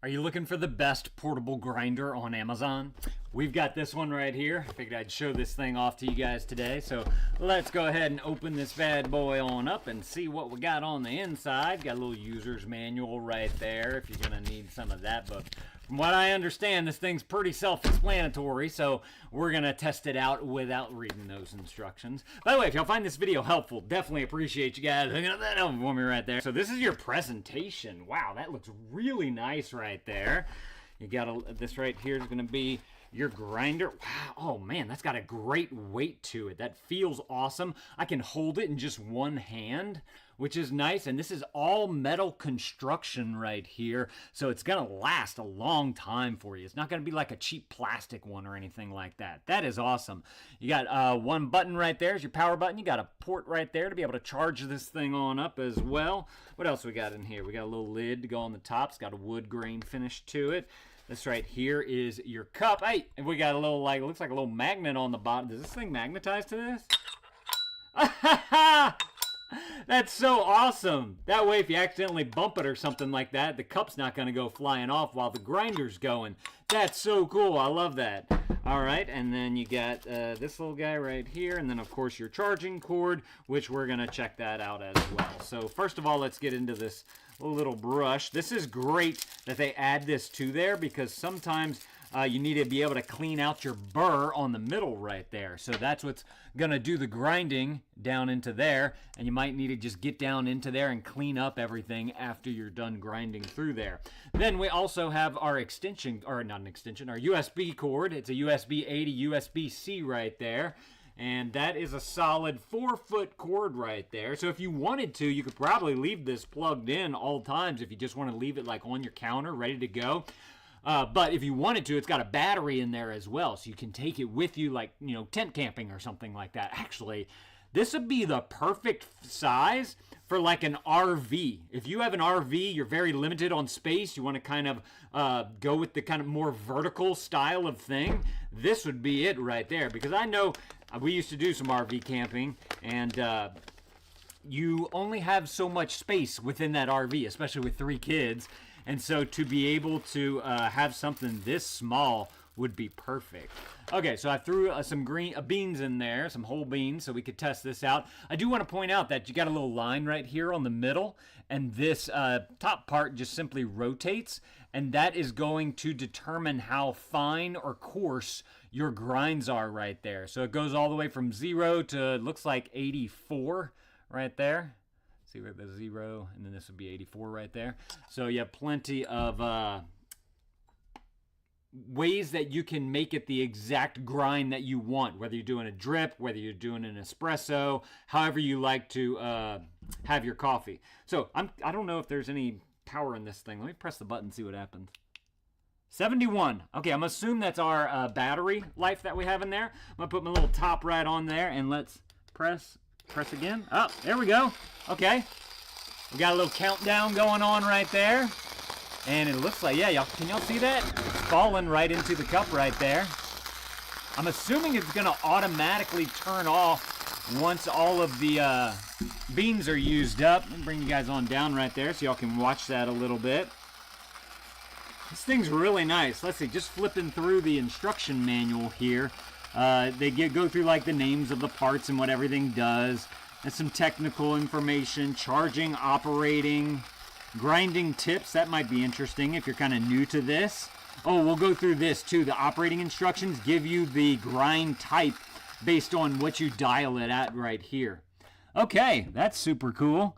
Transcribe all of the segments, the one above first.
Are you looking for the best portable grinder on Amazon? We've got this one right here. I figured I'd show this thing off to you guys today. So let's go ahead and open this bad boy on up and see what we got on the inside. Got a little user's manual right there if you're gonna need some of that. But from what I understand, this thing's pretty self-explanatory, so we're gonna test it out without reading those instructions. By the way, if y'all find this video helpful, definitely appreciate you guys hooking up that over for me right there. So this is your presentation. Wow, that looks really nice right there. You got this right here is gonna be your grinder. Wow, oh man, that's got a great weight to it. That feels awesome. I can hold it in just one hand, which is nice. And this is all metal construction right here, so it's gonna last a long time for you. It's not gonna be like a cheap plastic one or anything like that. That is awesome. You got one button right there is your power button. You got a port right there to be able to charge this thing on up as well. What else we got in here? We got a little lid to go on the top. It's got a wood grain finish to it. This right here is your cup. Hey, and we got a little, like, looks like a little magnet on the bottom. Does this thing magnetize to this? That's so awesome. That way, if you accidentally bump it or something like that, the cup's not going to go flying off while the grinder's going. That's so cool. I love that. All right, and then you got this little guy right here, and then, of course, your charging cord, which we're going to check that out as well. So, first of all, let's get into this little brush. This is great that they add this to there because sometimes you need to be able to clean out your burr on the middle right there. So that's what's going to do the grinding down into there, and you might need to just get down into there and clean up everything after you're done grinding through there. Then we also have our extension, or not an extension, our USB cord. It's a USB-A to USB-C right there. And that is a solid 4-foot cord right there. So if you wanted to, you could probably leave this plugged in all times if you just want to leave it like on your counter, ready to go. But if you wanted to, it's got a battery in there as well. So you can take it with you like, you know, tent camping or something like that. Actually, this would be the perfect size for like an RV. If you have an RV, you're very limited on space. You want to kind of go with the kind of more vertical style of thing. This would be it right there. Because I know we used to do some RV camping, and you only have so much space within that RV, especially with 3 kids. And so to be able to have something this small would be perfect. Okay, so I threw some green beans in there, some whole beans, so we could test this out. I do want to point out that you got a little line right here on the middle, and this top part just simply rotates, and that is going to determine how fine or coarse your grinds are right there. So it goes all the way from 0 to, looks like 84 right there. See where the 0, and then this would be 84 right there. So you have plenty of ways that you can make it the exact grind that you want, whether you're doing a drip, whether you're doing an espresso, however you like to have your coffee. So I don't know if there's any power in this thing. Let me press the button and see what happens. 71. Okay, I'm assuming that's our battery life that we have in there. I'm gonna put my little top right on there, and let's press again. Oh, there we go. Okay, we got a little countdown going on right there, and it looks like, yeah, can y'all see that? It's falling right into the cup right there. I'm assuming it's gonna automatically turn off once all of the beans are used up. Let me bring you guys on down right there so y'all can watch that a little bit. This thing's really nice. Let's see, just flipping through the instruction manual here. They go through like the names of the parts and what everything does. And some technical information, charging, operating, grinding tips. That might be interesting if you're kind of new to this. Oh, we'll go through this too. The operating instructions give you the grind type based on what you dial it at right here. Okay, that's super cool.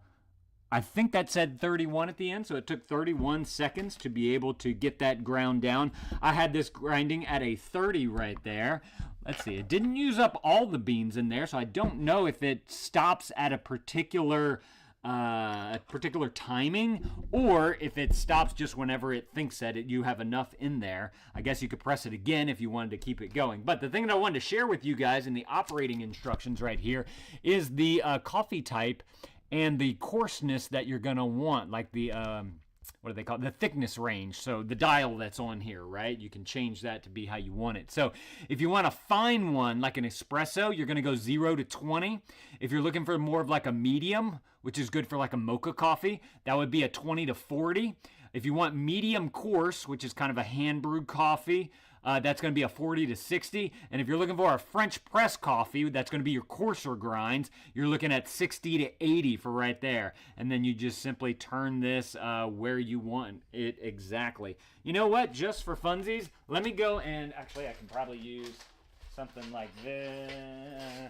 I think that said 31 at the end, so it took 31 seconds to be able to get that ground down. I had this grinding at a 30 right there. Let's see, it didn't use up all the beans in there, so I don't know if it stops at a particular timing, or if it stops just whenever it thinks that you have enough in there. I guess you could press it again if you wanted to keep it going. But the thing that I wanted to share with you guys in the operating instructions right here is the coffee type and the coarseness that you're gonna want, like the what do they call it? The thickness range. So the dial that's on here, right? You can change that to be how you want it. So if you want a fine one, like an espresso, you're gonna go 0 to 20. If you're looking for more of like a medium, which is good for like a mocha coffee, that would be a 20 to 40. If you want medium coarse, which is kind of a hand brewed coffee, that's going to be a 40 to 60. And if you're looking for a French press coffee, that's going to be your coarser grinds. You're looking at 60 to 80 for right there. And then you just simply turn this where you want it exactly. You know what? Just for funsies, let me go and actually I can probably use something like this.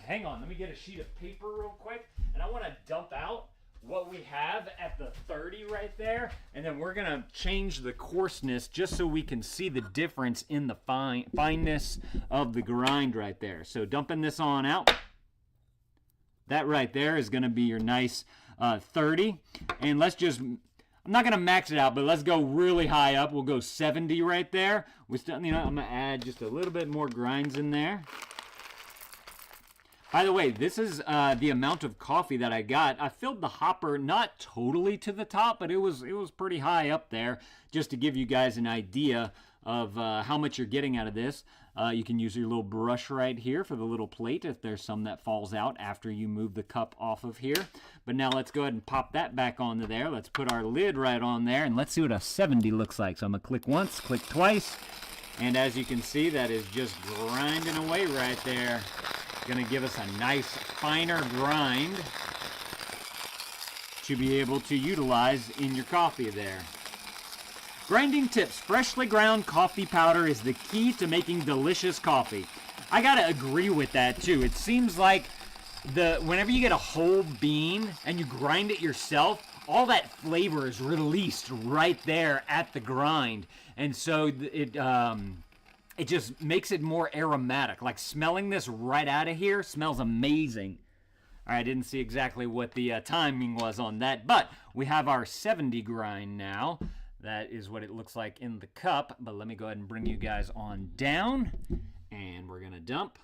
Hang on, let me get a sheet of paper real quick. And I want to dump out what we have at the 30 right there, and then we're gonna change the coarseness just so we can see the difference in the fineness of the grind right there. So dumping this on out, that right there is gonna be your nice 30. And let's just, I'm not gonna max it out, but let's go really high up. We'll go 70 right there. We still, you know, I'm gonna add just a little bit more grinds in there. By the way, this is the amount of coffee that I got. I filled the hopper not totally to the top, but it was pretty high up there, just to give you guys an idea of how much you're getting out of this. You can use your little brush right here for the little plate if there's some that falls out after you move the cup off of here. But now let's go ahead and pop that back onto there. Let's put our lid right on there, and let's see what a 70 looks like. So I'm going to click once, click twice, and as you can see, that is just grinding away right there. Going to give us a nice finer grind to be able to utilize in your coffee there. Grinding tips. Freshly ground coffee powder is the key to making delicious coffee. I gotta agree with that too. It seems like whenever you get a whole bean and you grind it yourself, all that flavor is released right there at the grind. And so it just makes it more aromatic. Like smelling this right out of here smells amazing. All right, I didn't see exactly what the timing was on that, but we have our 70 grind now. That is what it looks like in the cup, but let me go ahead and bring you guys on down, and we're gonna dump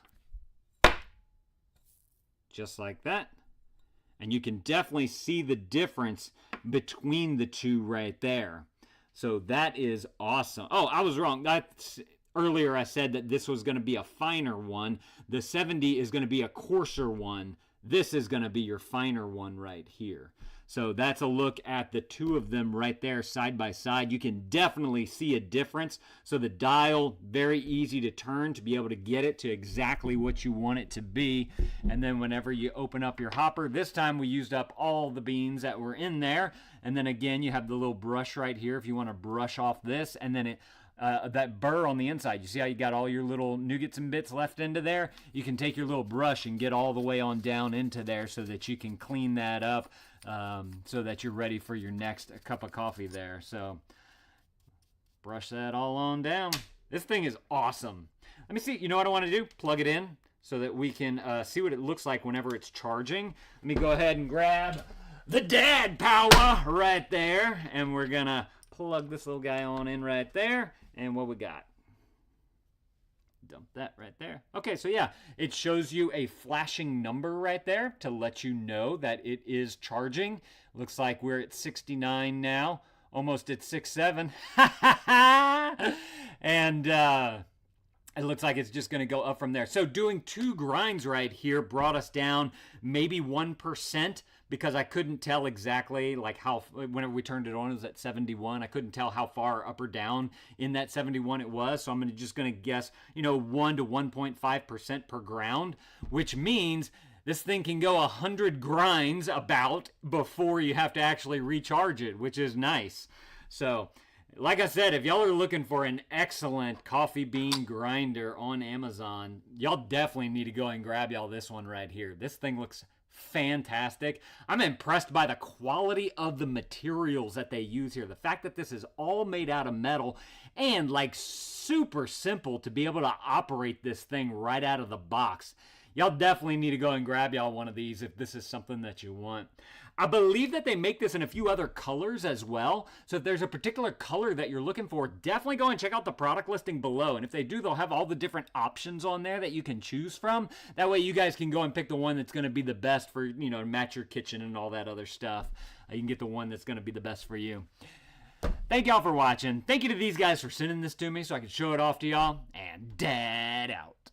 just like that. And you can definitely see the difference between the two right there. So that is awesome. Oh, I was wrong. Earlier I said that this was going to be a finer one. The 70 is going to be a coarser one. This is going to be your finer one right here. So that's a look at the two of them right there side by side. You can definitely see a difference. So the dial, very easy to turn to be able to get it to exactly what you want it to be. And then whenever you open up your hopper, this time we used up all the beans that were in there. And then again, you have the little brush right here if you want to brush off this. And then that burr on the inside, you see how you got all your little nougats and bits left into there? You can take your little brush and get all the way on down into there so that you can clean that up so that you're ready for your next cup of coffee there. So brush that all on down. This thing is awesome. Let me see, you know what I want to do? Plug it in so that we can see what it looks like whenever it's charging. Let me go ahead and grab the dad power right there, and we're gonna plug this little guy on in right there. And what we got? Dump that right there. Okay, so yeah, it shows you a flashing number right there to let you know that it is charging. Looks like we're at 69 now, almost at 67. And it looks like it's just going to go up from there. So doing two grinds right here brought us down maybe 1%. Because I couldn't tell exactly like how, whenever we turned it on, it was at 71. I couldn't tell how far up or down in that 71 it was. So I'm just going to guess, 1 to 1.5% per ground, which means this thing can go 100 grinds about before you have to actually recharge it, which is nice. So like I said, if y'all are looking for an excellent coffee bean grinder on Amazon, y'all definitely need to go and grab y'all this one right here. This thing looks fantastic. I'm impressed by the quality of the materials that they use here. The fact that this is all made out of metal and like super simple to be able to operate this thing right out of the box. Y'all definitely need to go and grab y'all one of these if this is something that you want. I believe that they make this in a few other colors as well. So if there's a particular color that you're looking for, definitely go and check out the product listing below. And if they do, they'll have all the different options on there that you can choose from. That way you guys can go and pick the one that's going to be the best for, to match your kitchen and all that other stuff. You can get the one that's going to be the best for you. Thank y'all for watching. Thank you to these guys for sending this to me so I can show it off to y'all. And dad out.